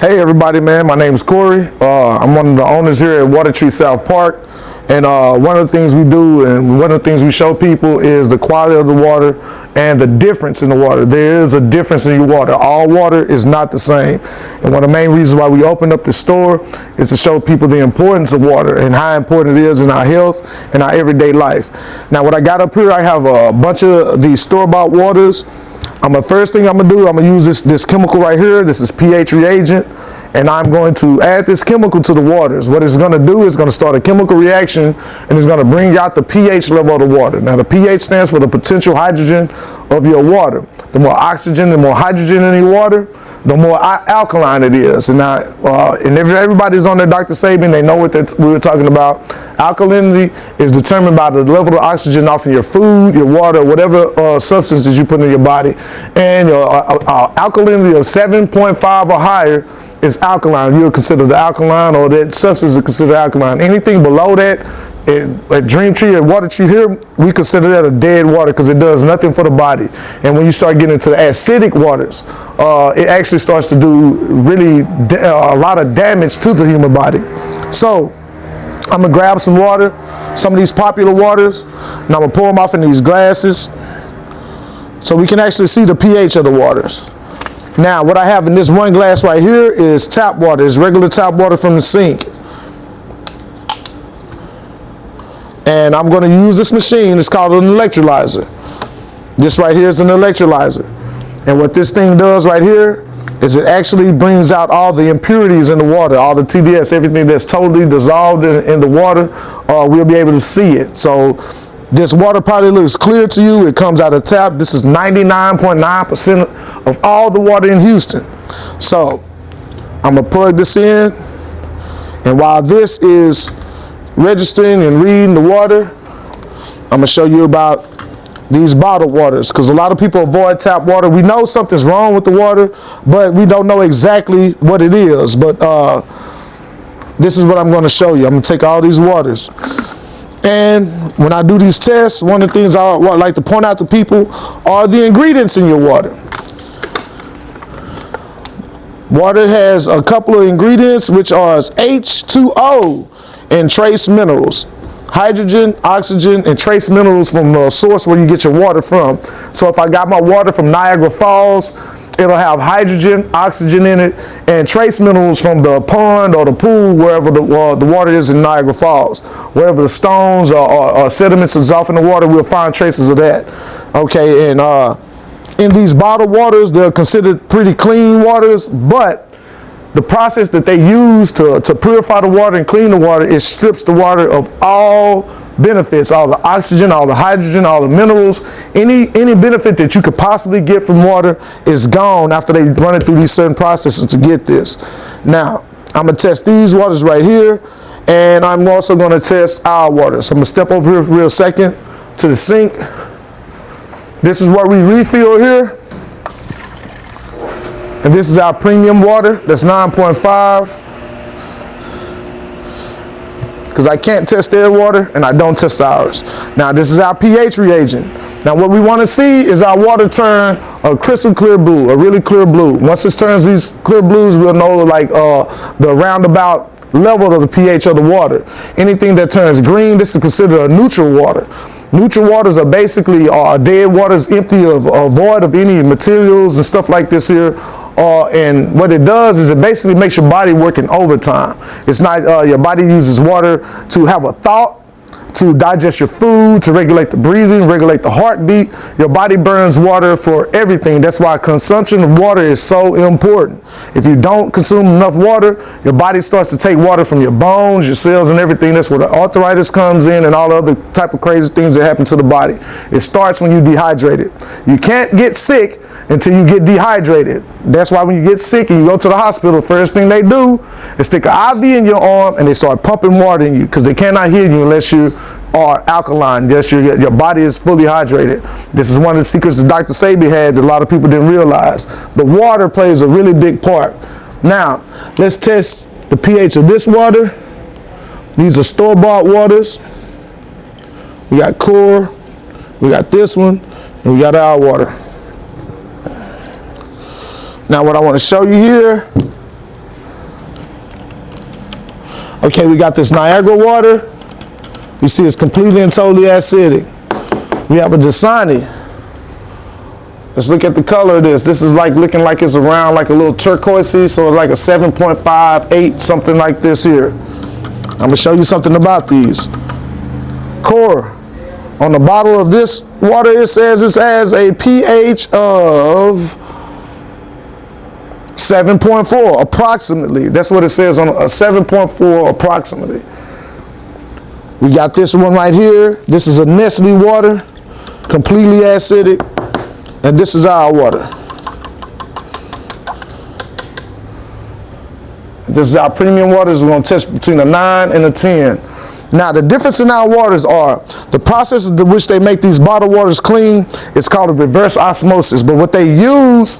Hey everybody, man, my name is Corey. I'm one of the owners here at Water Tree South Park. And one of the things we do and one of the things we show people is the quality of the water and the difference in the water. There is a difference in your water. All water is not the same. And one of the main reasons why we opened up the store is to show people the importance of water and how important it is in our health and our everyday life. Now what I got up here, I have a bunch of these store-bought waters. First thing I'm gonna do, I'm gonna use this chemical right here. This is pH reagent, and I'm going to add this chemical to the waters. What it's gonna do is gonna start a chemical reaction, and it's gonna bring out the pH level of the water. Now the pH stands for the potential hydrogen of your water. The more oxygen, the more hydrogen in your water, the more alkaline it is. And now, and if everybody's on their Dr. Sabian, they know what we were talking about. Alkalinity is determined by the level of oxygen off in your food, your water, whatever substances you put in your body. And your alkalinity of 7.5 or higher is alkaline. You'll consider the alkaline, or that substance is considered alkaline. Anything below that, at Dream Tree, at Water Tree here, we consider that a dead water because it does nothing for the body. And when you start getting into the acidic waters, it actually starts to do really a lot of damage to the human body. So I'm gonna grab some water, some of these popular waters, and I'm gonna pour them off in these glasses so we can actually see the pH of the waters. Now what I have in this one glass right here is tap water. It's regular tap water from the sink. And I'm going to use this machine. It's called an electrolyzer. This right here is an electrolyzer. And what this thing does right here is it actually brings out all the impurities in the water, all the TDS, everything that's totally dissolved in the water, we'll be able to see it. So this water probably looks clear to you. It comes out of tap. This is 99.9% of all the water in Houston. So I'm going to plug this in. And while this is registering and reading the water, I'm going to show you about these bottled waters, because a lot of people avoid tap water. We know something's wrong with the water, but we don't know exactly what it is. But this is what I'm going to show you. I'm going to take all these waters, and when I do these tests, one of the things I like to point out to people are the ingredients in your water. Water has a couple of ingredients, which are H2O and trace minerals. Hydrogen, oxygen, and trace minerals from the source where you get your water from. So if I got my water from Niagara Falls, it'll have hydrogen, oxygen in it, and trace minerals from the pond or the pool, wherever the water is in Niagara Falls. Wherever the stones or sediments is off in the water, we'll find traces of that. Okay, and in these bottled waters, they're considered pretty clean waters, but the process that they use to purify the water and clean the water, it strips the water of all benefits, all the oxygen, all the hydrogen, all the minerals. Any benefit that you could possibly get from water is gone after they run it through these certain processes to get this. Now, I'm going to test these waters right here, and I'm also going to test our water. So I'm going to step over here for a real second to the sink. This is what we refill here. And this is our premium water, that's 9.5. Because I can't test their water and I don't test ours. Now this is our pH reagent. Now what we want to see is our water turn a crystal clear blue, a really clear blue. Once it turns these clear blues, we'll know like the roundabout level of the pH of the water. Anything that turns green, this is considered a neutral water. Neutral waters are basically dead waters, empty of void of any materials and stuff like this here. And what it does is it basically makes your body working overtime. It's not your body uses water to have a thought, to digest your food, to regulate the breathing, regulate the heartbeat. Your body burns water for everything. That's why consumption of water is so important. If you don't consume enough water, your body starts to take water from your bones, your cells, and everything. That's where the arthritis comes in and all the other type of crazy things that happen to the body. It starts when you dehydrate it. You can't get sick until you get dehydrated. That's why when you get sick and you go to the hospital, the first thing they do is stick an IV in your arm and they start pumping water in you, because they cannot heal you unless you are alkaline, unless your body is fully hydrated. This is one of the secrets that Dr. Sabian had that a lot of people didn't realize. The water plays a really big part. Now, let's test the pH of this water. These are store-bought waters. We got Core, we got this one, and we got our water. Now what I want to show you here Okay, we got this Niagara water. You see it's completely and totally acidic. We have a Dasani. Let's look at the color of this. This is like looking like it's around like a little turquoisey, so it's like a 7.5, 8, something like this here. I'm gonna show you something about these. Core. On the bottle of this water, it says it has a pH of 7.4 approximately. That's what it says on a 7.4 approximately. We got this one right here. This is a Nestle water, completely acidic, and this is our water. This is our premium waters. We're going to test between a 9 and a 10. Now, the difference in our waters are the process in which they make these bottled waters clean is called a reverse osmosis. But what they use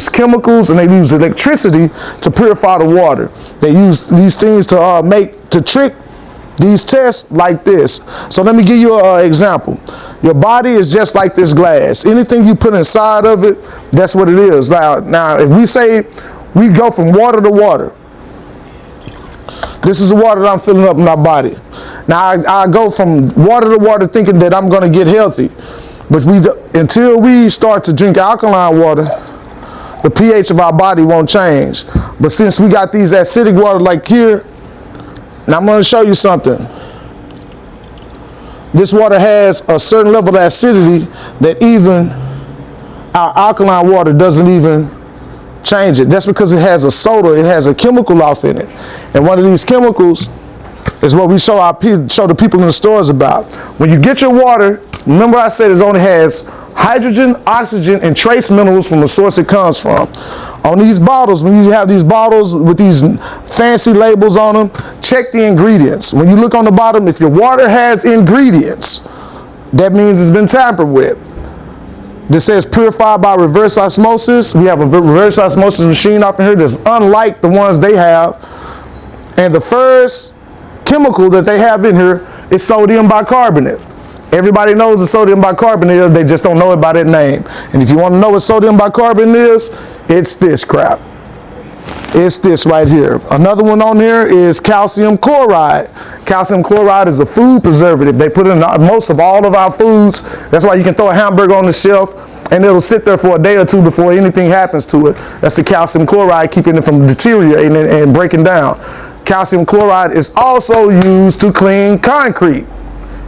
chemicals and they use electricity to purify the water. They use these things to trick these tests like this. So let me give you an example. Your body is just like this glass. Anything you put inside of it, that's what it is. Now, if we say we go from water to water, this is the water that I'm filling up in my body. Now, I go from water to water thinking that I'm going to get healthy. But until we start to drink alkaline water, the pH of our body won't change. But since we got these acidic water like here, now I'm going to show you something. This water has a certain level of acidity that even our alkaline water doesn't even change it. That's because it has a soda, it has a chemical off in it. And one of these chemicals is what we show the people in the stores about. When you get your water, remember I said it only has hydrogen, oxygen, and trace minerals from the source it comes from. On these bottles, when you have these bottles with these fancy labels on them, check the ingredients. When you look on the bottom, if your water has ingredients, that means it's been tampered with. This says purified by reverse osmosis. We have a reverse osmosis machine off in here that's unlike the ones they have. And the first chemical that they have in here is sodium bicarbonate. Everybody knows what sodium bicarbonate is, they just don't know it by that name. And if you want to know what sodium bicarbonate is, it's this crap. It's this right here. Another one on here is calcium chloride. Calcium chloride is a food preservative. They put it in most of all of our foods. That's why you can throw a hamburger on the shelf and it'll sit there for a day or two before anything happens to it. That's the calcium chloride keeping it from deteriorating and breaking down. Calcium chloride is also used to clean concrete.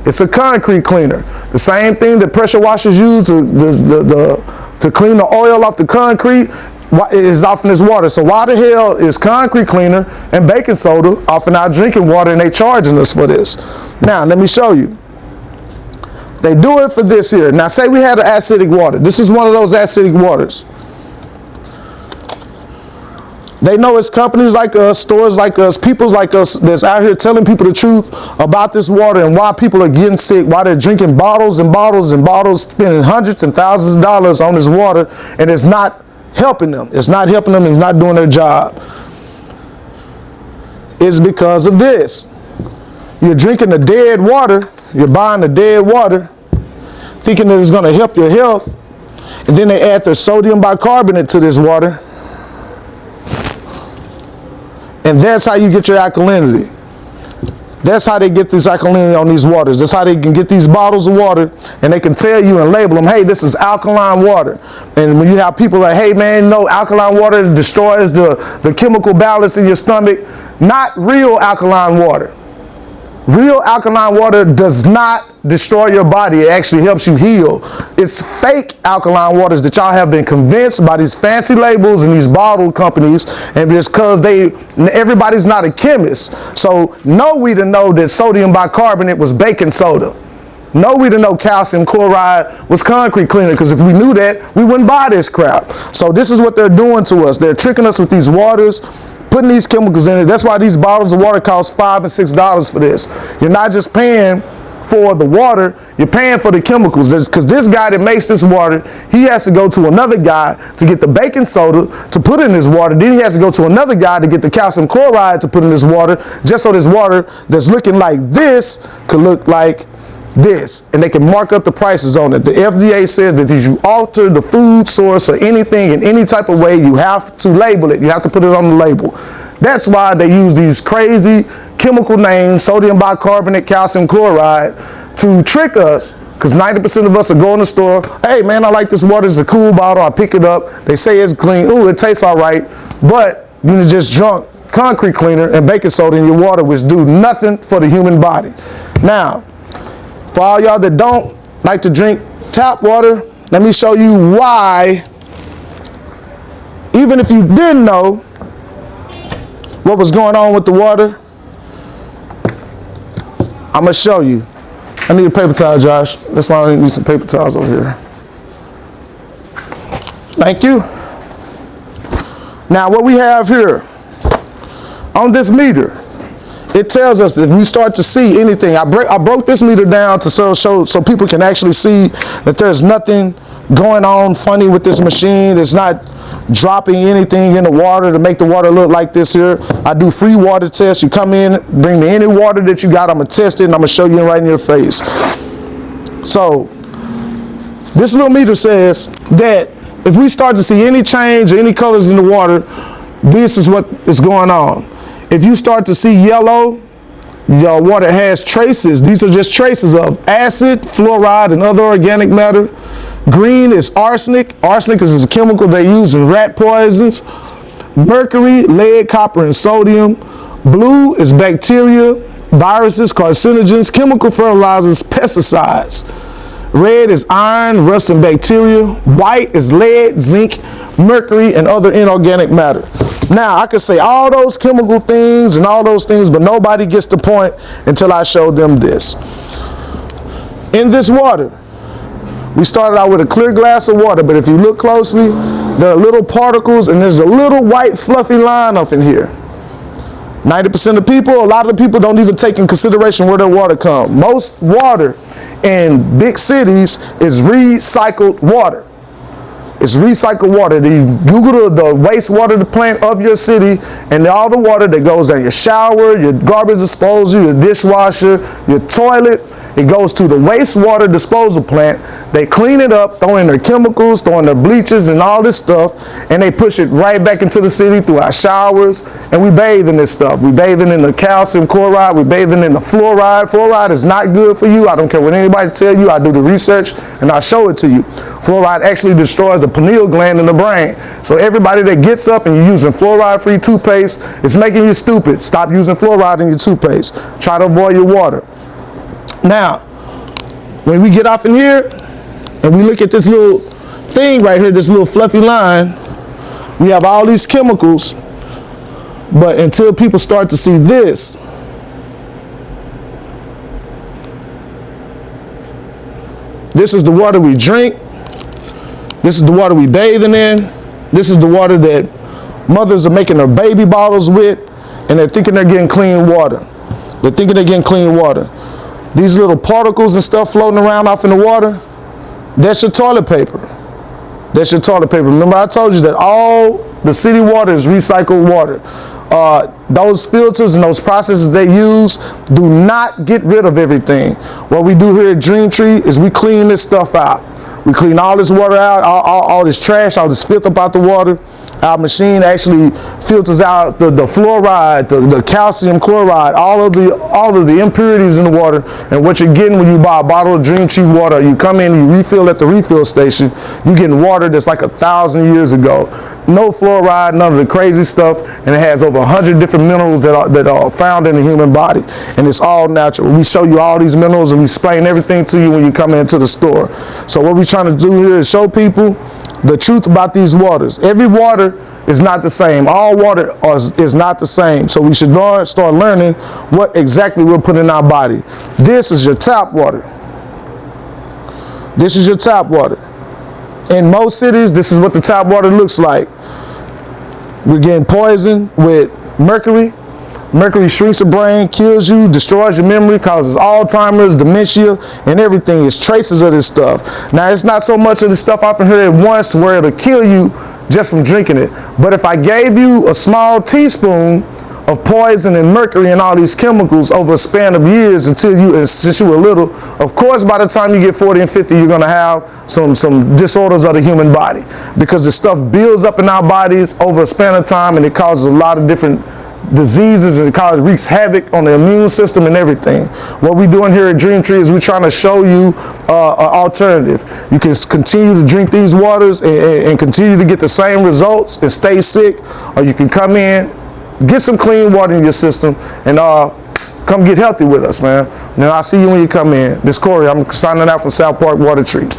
It's a concrete cleaner. The same thing that pressure washers use to clean the oil off the concrete is off in this water. So why the hell is concrete cleaner and baking soda off in our drinking water and they charging us for this? Now, let me show you. They do it for this here. Now, say we had an acidic water. This is one of those acidic waters. They know it's companies like us, stores like us, people like us that's out here telling people the truth about this water and why people are getting sick, why they're drinking bottles and bottles and bottles, spending hundreds and thousands of dollars on this water, and it's not helping them. It's not helping them and it's not doing their job. It's because of this. You're drinking the dead water, you're buying the dead water, thinking that it's going to help your health, and then they add their sodium bicarbonate to this water. And that's how you get your alkalinity. That's how they get this alkalinity on these waters. That's how they can get these bottles of water and they can tell you and label them, hey, this is alkaline water. And when you have people like, hey man, no, alkaline water destroys the chemical balance in your stomach. Not real alkaline water. Real alkaline water does not destroy your body. It actually helps you heal. It's fake alkaline waters that y'all have been convinced by these fancy labels and these bottle companies, and it's because everybody's not a chemist. So know we to know that sodium bicarbonate was baking soda. Know we to know calcium chloride was concrete cleaner, because if we knew that, we wouldn't buy this crap. So this is what they're doing to us. They're tricking us with these waters, putting these chemicals in it. That's why these bottles of water cost $5 and $6 for this. You're not just paying for the water, you're paying for the chemicals. Because this guy that makes this water, he has to go to another guy to get the baking soda to put in his water. Then he has to go to another guy to get the calcium chloride to put in his water, just so this water that's looking like this could look like this, and they can mark up the prices on it. The FDA says that if you alter the food source or anything in any type of way, you have to label it. You have to put it on the label. That's why they use these crazy chemical names, sodium bicarbonate, calcium chloride, to trick us, because 90% of us are going to the store, hey man, I like this water, it's a cool bottle, I pick it up, they say it's clean, ooh, it tastes all right, but you just drunk concrete cleaner and baking soda in your water, which do nothing for the human body. Now, for all y'all that don't like to drink tap water, let me show you why, even if you didn't know what was going on with the water, I'm gonna show you. I need a paper towel, Josh. That's why I need some paper towels over here. Thank you. Now what we have here on this meter, it tells us that if we start to see anything, I broke this meter down to so people can actually see that there's nothing going on funny with this machine. It's not dropping anything in the water to make the water look like this here. I do free water tests. You come in, bring me any water that you got, I'm gonna test it and I'm gonna show you right in your face. So this little meter says that if we start to see any change or any colors in the water, this is what is going on. If you start to see yellow, your water has traces. These are just traces of acid, fluoride, and other organic matter. Green is arsenic. Arsenic is a chemical they use in rat poisons. Mercury, lead, copper, and sodium. Blue is bacteria, viruses, carcinogens, chemical fertilizers, pesticides. Red is iron, rust, and bacteria. White is lead, zinc, mercury, and other inorganic matter. Now, I could say all those chemical things and all those things, but nobody gets the point until I show them this. In this water, we started out with a clear glass of water, but if you look closely, there are little particles and there's a little white fluffy line up in here. 90% of people, a lot of the people don't even take in consideration where their water comes. Most water in big cities is recycled water. It's recycled water. You Google the wastewater plant of your city and all the water that goes down your shower, your garbage disposal, your dishwasher, your toilet. It goes to the wastewater disposal plant. They clean it up, throw in their chemicals, throw in their bleaches and all this stuff, and they push it right back into the city through our showers, and we bathe in this stuff. We bathing in the calcium chloride, we bathing in the fluoride. Fluoride is not good for you. I don't care what anybody tell you. I do the research and I show it to you. Fluoride actually destroys the pineal gland in the brain. So everybody that gets up and you're using fluoride-free toothpaste, it's making you stupid. Stop using fluoride in your toothpaste. Try to avoid your water. Now, when we get off in here and we look at this little thing right here, this little fluffy line, we have all these chemicals, but until people start to see this, this is the water we drink, this is the water we bathing in, this is the water that mothers are making their baby bottles with, and they're thinking they're getting clean water. They're thinking they're getting clean water. These little particles and stuff floating around off in the water, that's your toilet paper. That's your toilet paper. Remember I told you that all the city water is recycled water. Those filters and those processes they use do not get rid of everything. What we do here at Dream Tree is we clean this stuff out. We clean all this water out, all this trash, all this filth up out the water. Our machine actually filters out the fluoride, the calcium chloride, all of the impurities in the water. And what you're getting when you buy a bottle of Dream Tree water, you come in, you refill at the refill station, you're getting water that's like 1,000 years ago. No fluoride, none of the crazy stuff, and it has over 100 different minerals that are found in the human body. And it's all natural. We show you all these minerals and we explain everything to you when you come into the store. So what we're trying to do here is show people the truth about these waters. Every water is not the same. All water is not the same. So we should start learning what exactly we're putting in our body. This is your tap water. This is your tap water. In most cities, this is what the tap water looks like. We're getting poisoned with mercury. Mercury shrinks the brain, kills you, destroys your memory, causes Alzheimer's, dementia, and everything. It's traces of this stuff. Now, it's not so much of this stuff I've heard at once to where it'll kill you just from drinking it. But if I gave you a small teaspoon of poison and mercury and all these chemicals over a span of years since you were little, of course, by the time you get 40 and 50, you're going to have some disorders of the human body, because the stuff builds up in our bodies over a span of time and it causes a lot of different diseases, and it wreaks havoc on the immune system and everything. What we're doing here at Dream Tree is we're trying to show you an alternative. You can continue to drink these waters and continue to get the same results and stay sick, or you can come in, get some clean water in your system, and come get healthy with us, man. Now, I'll see you when you come in. This is Corey. I'm signing out from South Park Water Treat.